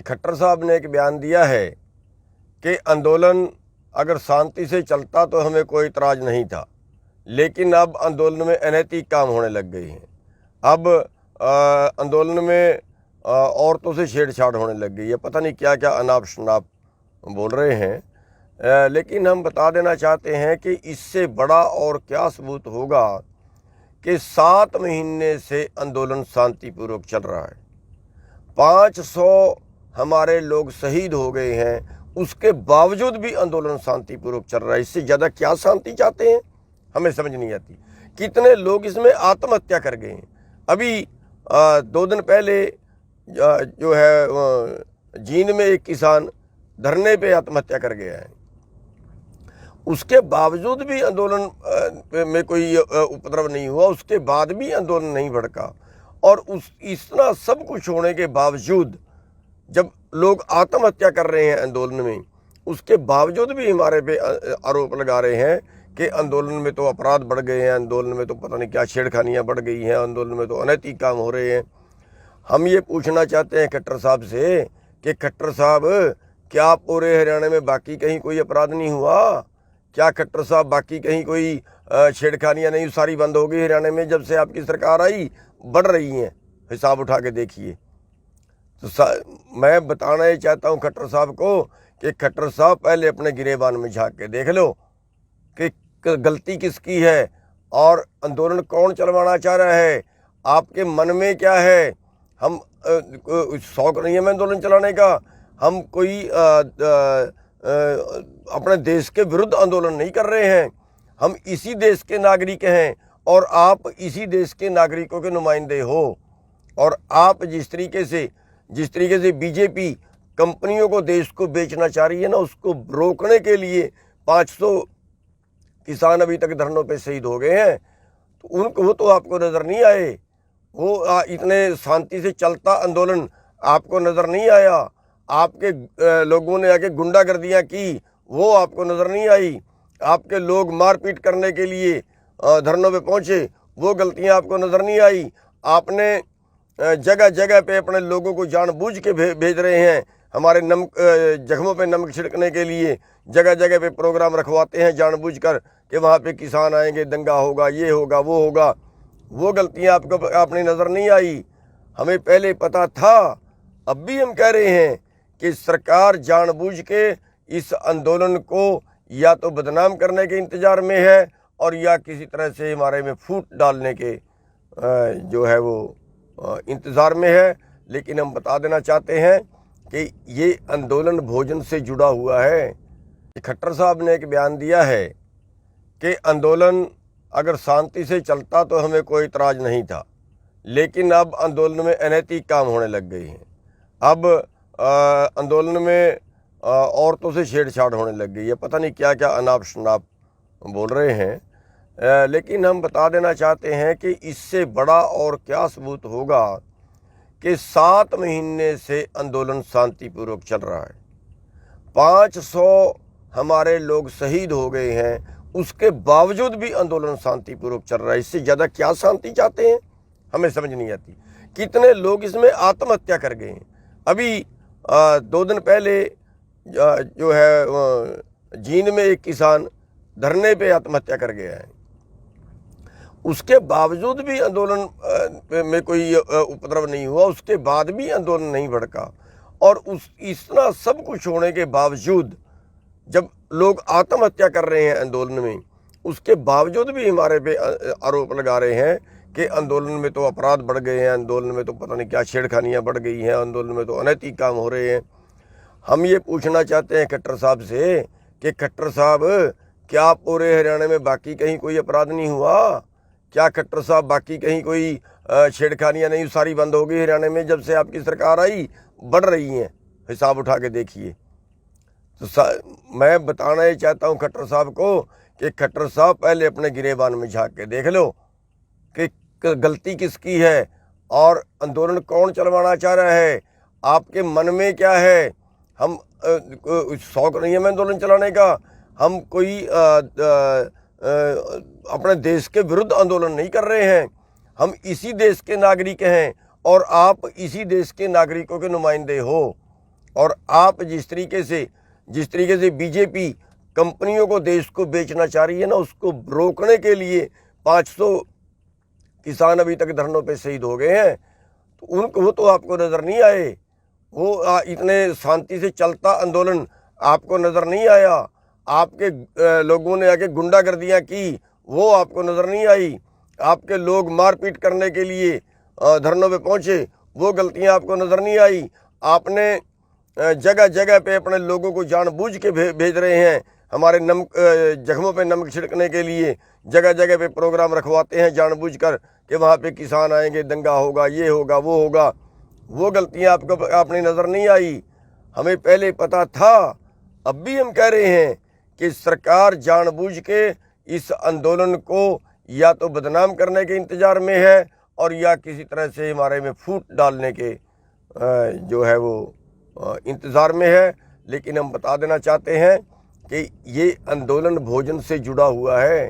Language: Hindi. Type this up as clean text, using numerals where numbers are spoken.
खट्टर साहब ने एक बयान दिया है कि आंदोलन अगर शांति से चलता तो हमें कोई इतराज़ नहीं था, लेकिन अब आंदोलन में अनैतिक काम होने लग गए हैं। अब आंदोलन में औरतों से छेड़छाड़ होने लग गई है। पता नहीं क्या क्या अनाप शनाप बोल रहे हैं। लेकिन हम बता देना चाहते हैं कि इससे बड़ा और क्या सबूत होगा कि 7 महीने से आंदोलन शांतिपूर्वक चल रहा है। 500 हमारे लोग शहीद हो गए हैं, उसके बावजूद भी आंदोलन शांतिपूर्वक चल रहा है। इससे ज़्यादा क्या शांति चाहते हैं, हमें समझ नहीं आती। कितने लोग इसमें आत्महत्या कर गए हैं। अभी 2 दिन पहले जो है जींद में एक किसान धरने पे आत्महत्या कर गया है। उसके बावजूद भी आंदोलन में कोई उपद्रव नहीं हुआ, उसके बाद भी आंदोलन नहीं भड़का। और इतना सब कुछ होने के बावजूद जब लोग आत्महत्या कर रहे हैं आंदोलन में, उसके बावजूद भी हमारे पे आरोप लगा रहे हैं कि आंदोलन में तो अपराध बढ़ गए हैं, आंदोलन में तो पता नहीं क्या छेड़खानियाँ बढ़ गई हैं, आंदोलन में तो अनैतिक काम हो रहे हैं। हम ये पूछना चाहते हैं खट्टर साहब से कि खट्टर साहब, क्या पूरे हरियाणा में बाकी कहीं कोई अपराध नहीं हुआ? क्या खट्टर साहब बाकी कहीं कोई छेड़खानियाँ नहीं, सारी बंद हो गई हरियाणा में जब से आपकी सरकार आई? बढ़ रही हैं, हिसाब उठा के देखिए। तो मैं बताना ये चाहता हूँ खट्टर साहब को कि खट्टर साहब पहले अपने गिरेबान में झांक के देख लो कि गलती किसकी है और आंदोलन कौन चलवाना चाह रहा है। आपके मन में क्या है? हम शौक नहीं है आंदोलन चलाने का। हम कोई अपने देश के विरुद्ध आंदोलन नहीं कर रहे हैं। हम इसी देश के नागरिक हैं और आप इसी देश के नागरिकों के नुमाइंदे हो। और आप जिस तरीके से बीजेपी कंपनियों को, देश को बेचना चाह रही है ना, उसको रोकने के लिए 500 किसान अभी तक धरनों पे शहीद हो गए हैं। तो वो तो आपको नज़र नहीं आए। वो इतने शांति से चलता आंदोलन आपको नज़र नहीं आया। आपके लोगों ने आके गुंडागर्दियाँ की, वो आपको नज़र नहीं आई। आपके लोग मारपीट करने के लिए धरनों पे पहुँचे, वो गलतियाँ आपको नज़र नहीं आई। आपने जगह जगह पे अपने लोगों को जानबूझ के भेज रहे हैं, हमारे जख्मों पे नमक छिड़कने के लिए जगह जगह पे प्रोग्राम रखवाते हैं जानबूझ कर कि वहाँ पे किसान आएंगे, दंगा होगा, ये होगा, वो होगा। वो गलतियाँ आपने नज़र नहीं आई। हमें पहले पता था, अब भी हम कह रहे हैं कि सरकार जानबूझ के इस आंदोलन को या तो बदनाम करने के इंतज़ार में है और या किसी तरह से हमारे में फूट डालने के जो है वो इंतज़ार में है। लेकिन हम बता देना चाहते हैं कि ये आंदोलन भोजन से जुड़ा हुआ है। खट्टर साहब ने एक बयान दिया है कि आंदोलन अगर शांति से चलता तो हमें कोई इतराज़ नहीं था, लेकिन अब आंदोलन में अनैतिक काम होने लग गए हैं। अब आंदोलन में औरतों से छेड़छाड़ होने लग गई है। पता नहीं क्या क्या अनाप शनाप बोल रहे हैं। लेकिन हम बता देना चाहते हैं कि इससे बड़ा और क्या सबूत होगा कि 7 महीने से आंदोलन शांतिपूर्वक चल रहा है। 500 हमारे लोग शहीद हो गए हैं, उसके बावजूद भी आंदोलन शांतिपूर्वक चल रहा है। इससे ज़्यादा क्या शांति चाहते हैं, हमें समझ नहीं आती। कितने लोग इसमें आत्महत्या कर गए हैं। अभी 2 दिन पहले जो है जींद में एक किसान धरने पे आत्महत्या कर गया है। उसके बावजूद भी आंदोलन में कोई उपद्रव नहीं हुआ, उसके बाद भी आंदोलन नहीं भड़का। और इतना सब कुछ होने के बावजूद जब लोग आत्महत्या कर रहे हैं आंदोलन में, उसके बावजूद भी हमारे पे आरोप लगा रहे हैं कि आंदोलन में तो अपराध बढ़ गए हैं, आंदोलन में तो पता नहीं क्या छेड़खानियाँ बढ़ गई हैं, आंदोलन में तो अनैतिक काम हो रहे हैं। हम ये पूछना चाहते हैं खट्टर साहब से कि खट्टर साहब, क्या पूरे हरियाणा में बाकी कहीं कोई अपराध नहीं हुआ? क्या खट्टर साहब बाकी कहीं कोई छेड़खानियाँ नहीं, सारी बंद हो गई हरियाणा में जब से आपकी सरकार आई? बढ़ रही हैं, हिसाब उठा के देखिए। तो मैं बताना ये चाहता हूँ खट्टर साहब को कि खट्टर साहब पहले अपने गिरेबान में झांक के देख लो कि गलती किसकी है और आंदोलन कौन चलवाना चाह रहा है। आपके मन में क्या है? हम शौक नहीं है आंदोलन चलाने का। हम कोई अपने देश के विरुद्ध आंदोलन नहीं कर रहे हैं। हम इसी देश के नागरिक हैं और आप इसी देश के नागरिकों के नुमाइंदे हो। और आप जिस तरीके से बीजेपी कंपनियों को देश को बेचना चाह रही है ना, उसको रोकने के लिए 500 किसान अभी तक धरनों पे शहीद हो गए हैं। तो वो तो आपको नज़र नहीं आए। वो इतने शांति से चलता आंदोलन आपको नज़र नहीं आया। आपके लोगों ने आके गुंडागर्दियाँ की, वो आपको नज़र नहीं आई। आपके लोग मारपीट करने के लिए धरनों पे पहुँचे, वो गलतियाँ आपको नज़र नहीं आई। आपने जगह जगह पे अपने लोगों को जानबूझ के भेज रहे हैं, हमारे जख्मों पे नमक छिड़कने के लिए जगह जगह पे प्रोग्राम रखवाते हैं जानबूझ कर कि वहाँ पे किसान आएंगे, दंगा होगा, ये होगा, वो होगा। वो गलतियाँ आपको आपने नज़र नहीं आई। हमें पहले पता था, अब भी हम कह रहे हैं कि सरकार जानबूझ के इस आंदोलन को या तो बदनाम करने के इंतज़ार में है और या किसी तरह से हमारे में फूट डालने के जो है वो इंतज़ार में है। लेकिन हम बता देना चाहते हैं कि ये आंदोलन भोजन से जुड़ा हुआ है।